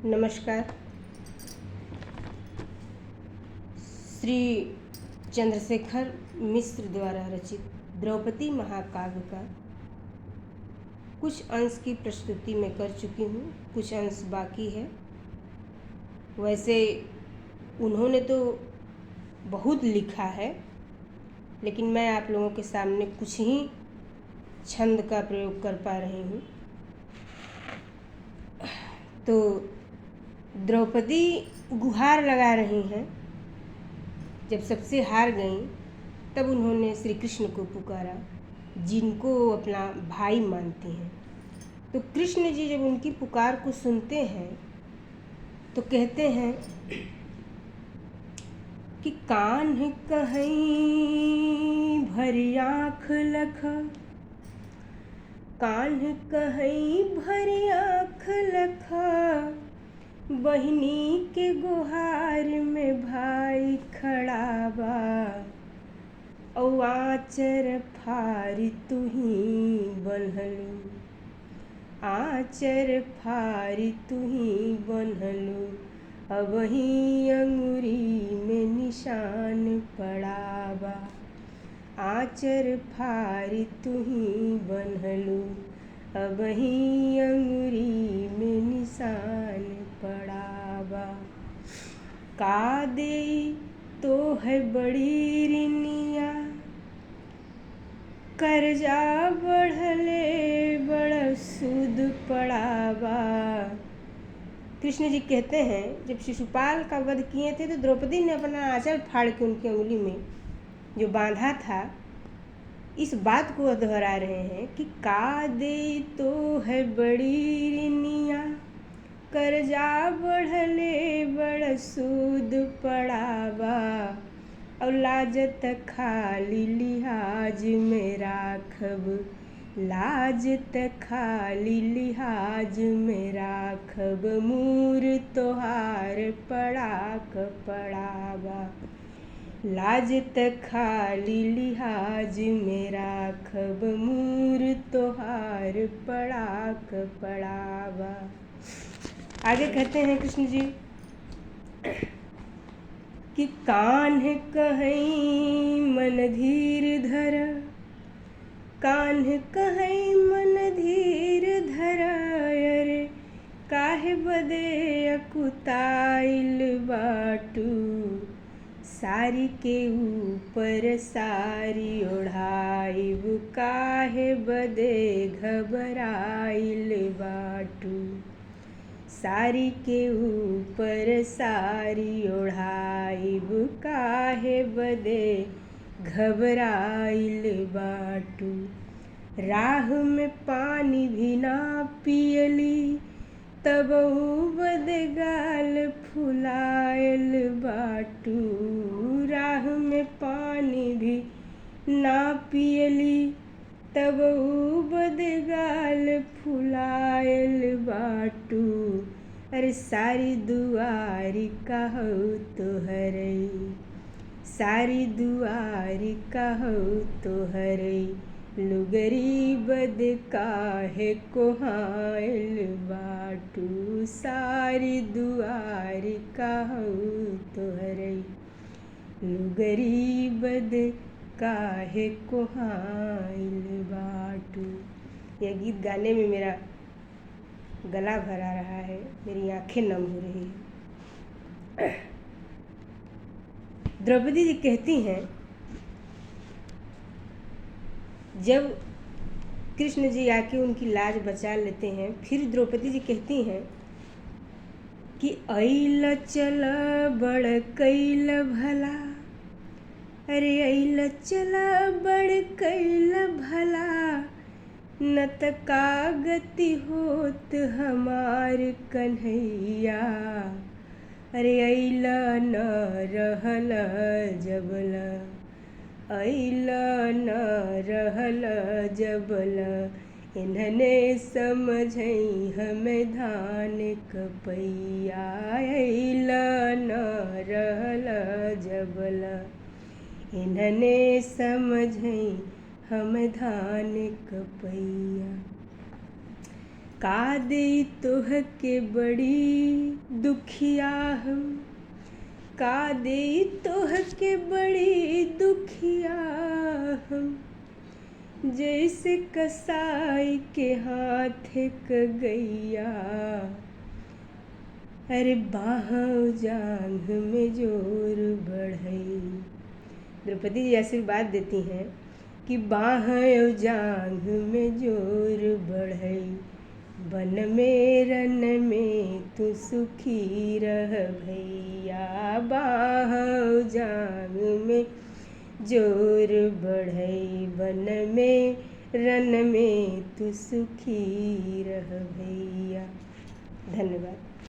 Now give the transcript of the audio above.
नमस्कार। श्री चंद्रशेखर मिश्र द्वारा रचित द्रौपदी महाकाव्य का कुछ अंश की प्रस्तुति मैं कर चुकी हूँ, कुछ अंश बाकी है। वैसे उन्होंने तो बहुत लिखा है, लेकिन मैं आप लोगों के सामने कुछ ही छंद का प्रयोग कर पा रही हूँ। तो द्रौपदी गुहार लगा रही हैं। जब सबसे हार गईं, तब उन्होंने श्री कृष्ण को पुकारा, जिनको अपना भाई मानती हैं। तो कृष्ण जी जब उनकी पुकार को सुनते हैं तो कहते हैं कि कान्ह कहीं भरी आँख लख, कान्ह कहीं भरी आँख लखा, बहिनी के गुहार में भाई खड़ा बा, औ आचर फारी तुही बन्हलू, आचर फारी तुही बन्हलू, अबही अंगुरी में निशान पड़ा बा, आचर फारी तुही बन्हलू, अबही अंगुरी में निशान पड़ा बा। का देई तो है बड़ी रिनिया, कर्जा बढ़ले बड़ा सूद पड़ा बा। कृष्ण जी कहते हैं, जब शिशुपाल का वध किए थे तो द्रौपदी ने अपना आंचल फाड़ के उनकी अंगुली में जो बांधा था, इस बात को दोहरा रहे हैं कि का दे तो है बड़ी रिनिया, कर्जा बढ़ले बड़ सूद पड़ा बा, और लाजत खाली लिहाज में राखब, लाजत खाली लिहाज में राखब, मूर तोहार पड़ाक पड़ाबा, लाजत खाली लिहाज में राखब, मूर तोहार पड़ाक पड़ाबा। आगे कहते हैं कृष्ण जी कि कान्ह कहीं मन धीर धर, कान्ह कहीं मन धीर धर, अरे काहे बदे अकुताइल बाटू, सारी के ऊपर सारी ओढ़ाइब, काहे बदे घबराइल बाटू, सारी के ऊपर सारी ओढ़ाइब, काहे बदे घबराइल बाटू, राह में पानी भी ना पियली, तबहू बदे गाल फुलाइल बाटू, राह में पानी भी ना पियली, तबहू बदे गाल फुलाइल बाटू, अरे सारी दुआरी कहू तोहरई, सारी दुआरी कहू तोहरई, लुगरी बद काहे कोहाइल बाटू, सारी दुआरी कहू तोहरई, लुगरी बद काहे कोहाइल बाटू। यह गीत गाने में मेरा गला भरा रहा है, मेरी आंखें नम हो रही है। द्रौपदी जी कहती हैं, जब कृष्ण जी आके उनकी लाज बचा लेते हैं, फिर द्रौपदी जी कहती हैं कि अइल चल बड़ कैल भला, अरे अइल चल बड़ कैल भला, न त का गति होत हमार कन्हैया, अरे अइल न रहल जबल, अइल न रहल जबल, इन्हने समझई हमें धान कपैया, अइल न रहल जबल, इन्हने समझई हम धान कपैया। का देई तोह के बड़ी दुखिया हम, का देई तोह के बड़ी दुखिया हम, जैसे कसाई के हाथ क गैया, अरे बाह जांघ में जोर बढ़ई। द्रौपदी जी आशीर्वाद देती हैं कि बाह जांघ में जोर बढ़ई, बन में रन में तू सुखी रह भैया, बाह जांघ में जोर बढ़ई, बन में रन में तू सुखी रह भैया। धन्यवाद।